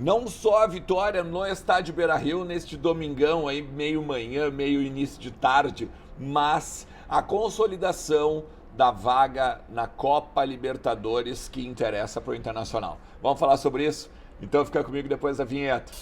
Não só a vitória no estádio Beira-Rio neste domingão aí, meio manhã, meio início de tarde, mas a consolidação da vaga na Copa Libertadores que interessa para o Internacional. Vamos falar sobre isso? Então fica comigo depois da vinheta.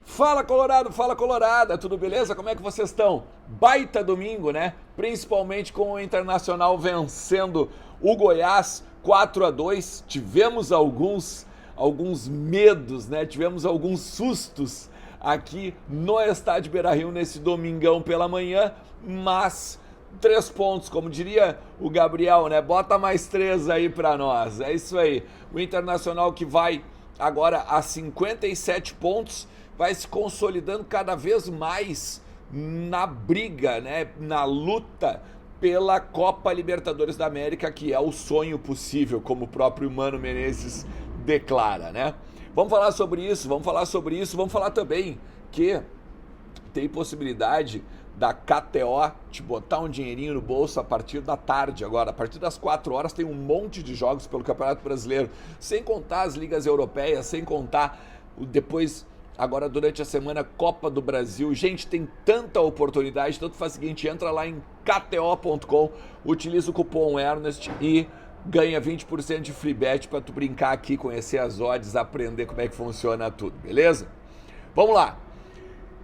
Fala Colorado, fala Colorada, tudo beleza? Como é que vocês estão? Baita domingo, né? Principalmente com o Internacional vencendo o Goiás 4-2. Tivemos alguns medos, né? Tivemos alguns sustos aqui no estádio Beira-Rio nesse domingão pela manhã, mas 3 pontos, como diria o Gabriel, né? Bota mais 3 aí pra nós. É isso aí. O Internacional que vai agora a 57 pontos, vai se consolidando cada vez mais na briga, né? Na luta pela Copa Libertadores da América, que é o sonho possível, como o próprio Mano Menezes declara, né? Vamos falar sobre isso, vamos falar também que tem possibilidade da KTO te botar um dinheirinho no bolso a partir da tarde agora. A partir das 4 horas tem um monte de jogos pelo Campeonato Brasileiro, sem contar as ligas europeias, sem contar depois, agora durante a semana, Copa do Brasil. Gente, tem tanta oportunidade, tanto faz o seguinte, entra lá em kto.com, utiliza o cupom Ernest e ganha 20% de free bet para tu brincar aqui, conhecer as odds, aprender como é que funciona tudo, beleza? Vamos lá.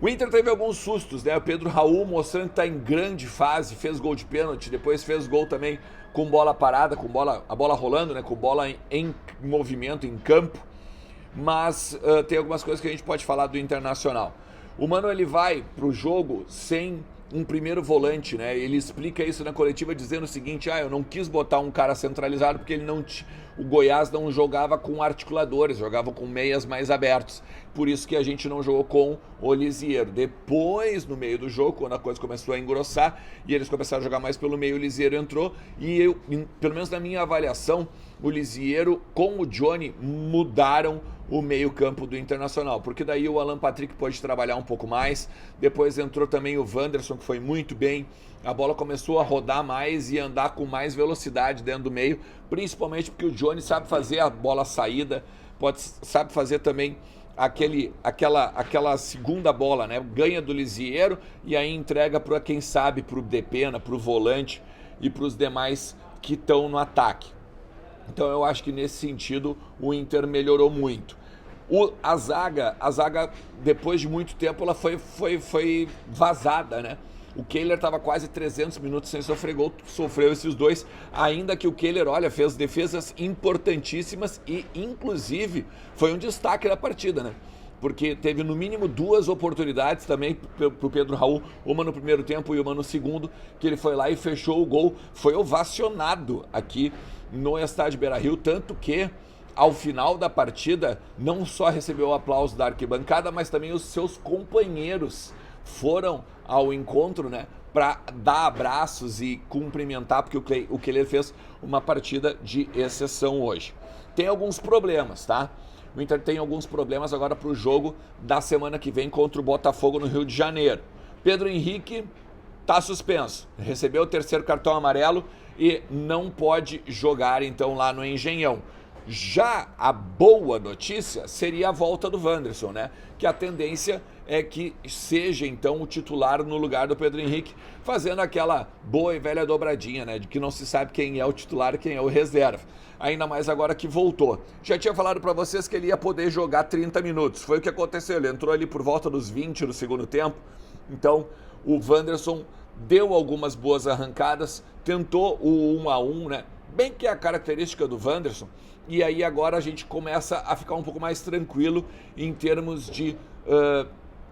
O Inter teve alguns sustos, né? O Pedro Raul mostrando que está em grande fase, fez gol de pênalti, depois fez gol também com bola parada, a bola rolando, né? Com bola em movimento, em campo. Mas tem algumas coisas que a gente pode falar do Internacional. O Mano, ele vai pro jogo sem um primeiro volante, né? Ele explica isso na coletiva dizendo o seguinte: eu não quis botar um cara centralizado porque o Goiás não jogava com articuladores, jogava com meias mais abertos. Por isso que a gente não jogou com o Lisieiro. Depois, no meio do jogo, quando a coisa começou a engrossar e eles começaram a jogar mais pelo meio, o Lisieiro entrou e pelo menos na minha avaliação, o Lisieiro com o Johnny mudaram o meio-campo do Internacional, porque daí o Alan Patrick pode trabalhar um pouco mais. Depois entrou também o Wanderson, que foi muito bem. A bola começou a rodar mais e andar com mais velocidade dentro do meio, principalmente porque o Johnny sabe fazer a bola saída, sabe fazer também aquela segunda bola, né? Ganha do Lisieiro e aí entrega para quem sabe, para o Depena, para o volante e para os demais que estão no ataque. Então eu acho que nesse sentido o Inter melhorou muito. A zaga, depois de muito tempo, ela foi vazada, né? O Kehler estava quase 300 minutos sem sofrer gol, sofreu esses dois, ainda que o Kehler, olha, fez defesas importantíssimas e, inclusive, foi um destaque da partida, né? Porque teve no mínimo 2 oportunidades também pro Pedro Raul, uma no primeiro tempo e uma no segundo, que ele foi lá e fechou o gol, foi ovacionado aqui no estádio Beira-Rio, tanto que ao final da partida não só recebeu o aplauso da arquibancada, mas também os seus companheiros foram ao encontro, né, para dar abraços e cumprimentar, porque o Kehler fez uma partida de exceção hoje. Tem alguns problemas, tá? O Inter tem alguns problemas agora para o jogo da semana que vem contra o Botafogo no Rio de Janeiro. Pedro Henrique está suspenso, recebeu o 3º cartão amarelo e não pode jogar então lá no Engenhão. Já a boa notícia seria a volta do Wanderson, né? Que a tendência é que seja então o titular no lugar do Pedro Henrique, fazendo aquela boa e velha dobradinha, né? De que não se sabe quem é o titular e quem é o reserva. Ainda mais agora que voltou. Já tinha falado para vocês que ele ia poder jogar 30 minutos. Foi o que aconteceu. Ele entrou ali por volta dos 20 do segundo tempo. Então o Wanderson deu algumas boas arrancadas, tentou o 1-1, né? Bem que é a característica do Wanderson. E aí agora a gente começa a ficar um pouco mais tranquilo em termos de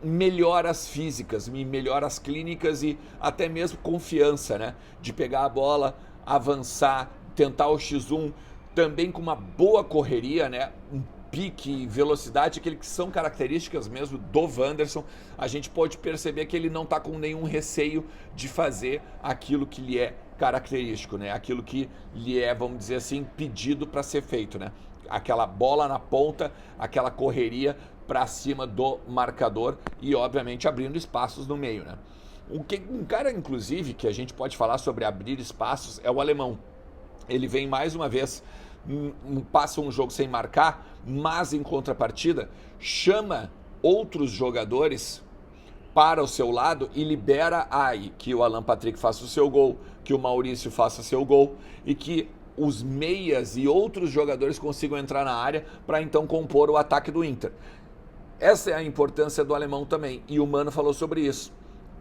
melhoras físicas, melhoras clínicas e até mesmo confiança, né? De pegar a bola, avançar, tentar o X1, também com uma boa correria, né? Um pique, velocidade, aquele que são características mesmo do Wanderson. A gente pode perceber que ele não está com nenhum receio de fazer aquilo que lhe é característico, né? Aquilo que lhe é, vamos dizer assim, pedido para ser feito, né? Aquela bola na ponta, aquela correria para cima do marcador e, obviamente, abrindo espaços no meio, né? Um cara, inclusive, que a gente pode falar sobre abrir espaços é o alemão. Ele vem mais uma vez, passa um jogo sem marcar, mas em contrapartida chama outros jogadores para o seu lado e libera aí que o Alan Patrick faça o seu gol, que o Maurício faça seu gol e que os meias e outros jogadores consigam entrar na área para então compor o ataque do Inter. Essa é a importância do alemão também, e o Mano falou sobre isso.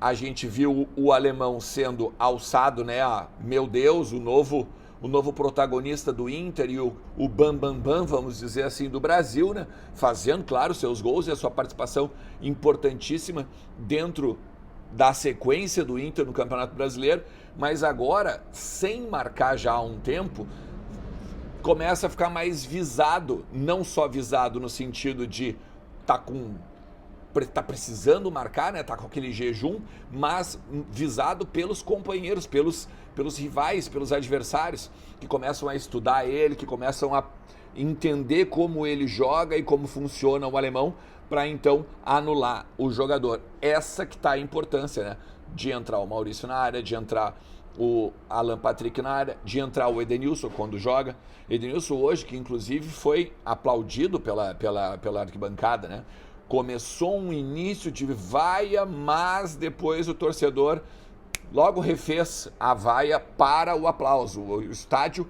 A gente viu o alemão sendo alçado, né? Meu Deus, o novo protagonista do Inter e o Bam Bam Bam, vamos dizer assim, do Brasil, né? Fazendo, claro, seus gols e a sua participação importantíssima dentro da sequência do Inter no Campeonato Brasileiro, mas agora, sem marcar já há um tempo, começa a ficar mais visado, não só visado no sentido de tá precisando marcar, né? Tá com aquele jejum, mas visado pelos companheiros, pelos rivais, pelos adversários, que começam a estudar ele, que começam a entender como ele joga e como funciona o alemão, para então anular o jogador. Essa que tá a importância, né? De entrar o Maurício na área, de entrar o Alan Patrick na área, de entrar o Edenilson quando joga. Edenilson hoje, que inclusive foi aplaudido pela arquibancada, né? Começou um início de vaia, mas depois o torcedor logo refez a vaia para o aplauso. O estádio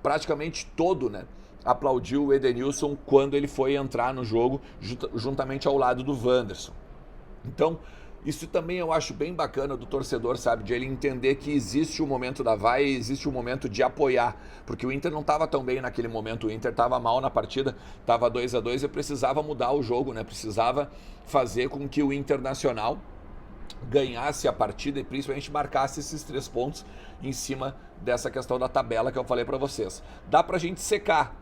praticamente todo, né, aplaudiu o Edenilson quando ele foi entrar no jogo juntamente ao lado do Wanderson. Então, isso também eu acho bem bacana do torcedor, sabe? De ele entender que existe o momento da vaia e existe o momento de apoiar. Porque o Inter não estava tão bem naquele momento, o Inter estava mal na partida, estava 2-2 e precisava mudar o jogo, né? Precisava fazer com que o Internacional ganhasse a partida e principalmente marcasse esses 3 pontos em cima dessa questão da tabela que eu falei para vocês. Dá pra gente secar,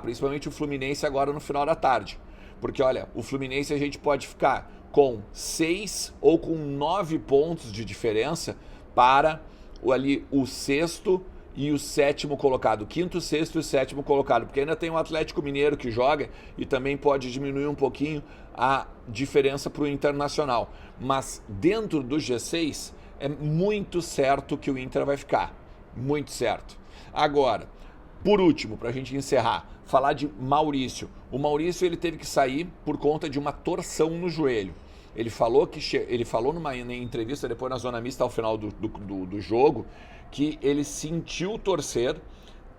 principalmente o Fluminense agora no final da tarde. Porque olha, o Fluminense a gente pode ficar com 6 ou com 9 pontos de diferença para ali o sexto e o sétimo colocado, o quinto, sexto e o sétimo colocado, porque ainda tem o Atlético Mineiro que joga e também pode diminuir um pouquinho a diferença para o Internacional. Mas dentro do G6 é muito certo que o Inter vai ficar, muito certo. Agora, por último, para a gente encerrar, falar de Maurício. O Maurício ele teve que sair por conta de uma torção no joelho. Ele falou numa entrevista depois na zona mista ao final do jogo que ele sentiu torcer,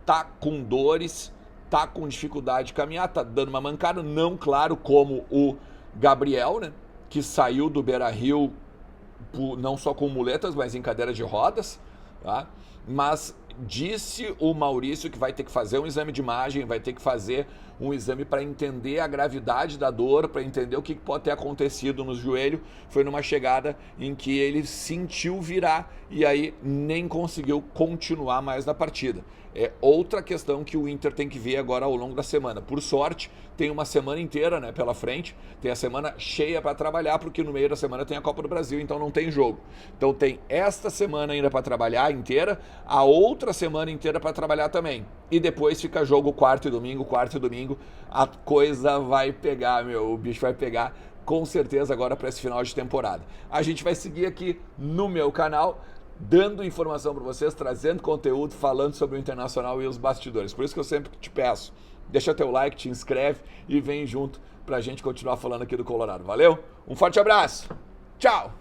tá com dores, tá com dificuldade de caminhar, tá dando uma mancada, não claro como o Gabriel, né, que saiu do Beira-Rio não só com muletas, mas em cadeira de rodas, tá? Mas disse o Maurício que vai ter que fazer um exame de imagem, vai ter que fazer um exame para entender a gravidade da dor, para entender o que pode ter acontecido no joelho. Foi numa chegada em que ele sentiu virar e aí nem conseguiu continuar mais na partida. É outra questão que o Inter tem que ver agora ao longo da semana. Por sorte, tem uma semana inteira, né, pela frente, tem a semana cheia para trabalhar, porque no meio da semana tem a Copa do Brasil, então não tem jogo. Então tem esta semana ainda para trabalhar inteira, a outra semana inteira para trabalhar também. E depois fica jogo quarta e domingo, a coisa vai pegar, o bicho vai pegar com certeza agora para esse final de temporada. A gente vai seguir aqui no meu canal, dando informação para vocês, trazendo conteúdo, falando sobre o Internacional e os bastidores. Por isso que eu sempre te peço, deixa teu like, te inscreve e vem junto pra gente continuar falando aqui do Colorado. Valeu? Um forte abraço! Tchau!